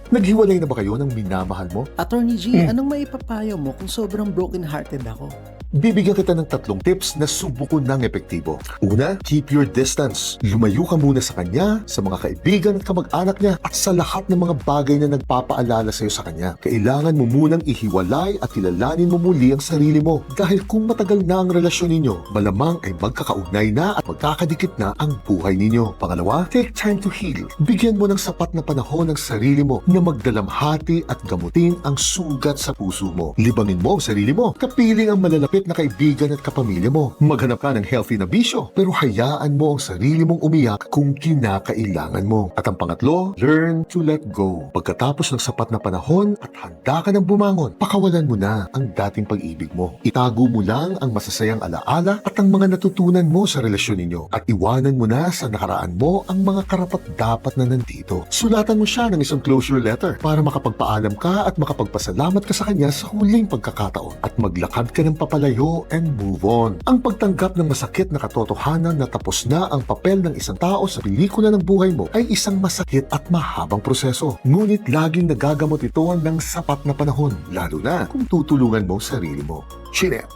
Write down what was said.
Naghiwalay na ba kayo ng minamahal mo? Attorney G, anong maipapayo mo kung sobrang broken-hearted ako? Bibigyan kita ng 3 tips na subukan ng epektibo. Una, keep your distance. Lumayo ka muna sa kanya, sa mga kaibigan at kamag-anak niya, at sa lahat ng mga bagay na nagpapaalala sa iyo sa kanya. Kailangan mo munang ihiwalay at kilalanin mo muli ang sarili mo. Dahil kung matagal na ang relasyon ninyo, malamang ay magkakaugnay na at magkakadikit na ang buhay ninyo. Pangalawa, take time to heal. Bigyan mo ng sapat na panahon ang sarili mo na magdalamhati at gamutin ang sugat sa puso mo. Libangin mo ang sarili mo. Kapiling ang malalapit na kaibigan at kapamilya mo. Maghanap ka ng healthy na bisyo, pero hayaan mo ang sarili mong umiyak kung kinakailangan mo. At ang pangatlo, learn to let go. Pagkatapos ng sapat na panahon at handa ka ng bumangon, pakawalan mo na ang dating pag-ibig mo. Itago mo lang ang masasayang alaala at ang mga natutunan mo sa relasyon ninyo. At iwanan mo na sa nakaraan mo ang mga karapat-dapat na nandito. Sulatan mo siya ng isang closure letter para makapagpaalam ka at makapagpasalamat ka sa kanya sa huling pagkakataon. At maglakad ka ng papalayo and move on. Ang pagtanggap ng masakit na katotohanan na tapos na ang papel ng isang tao sa pelikula ng buhay mo ay isang masakit at mahabang proseso. Ngunit laging nagagamot ito ng sapat na panahon, lalo na kung tutulungan mo sarili mo. Chinep!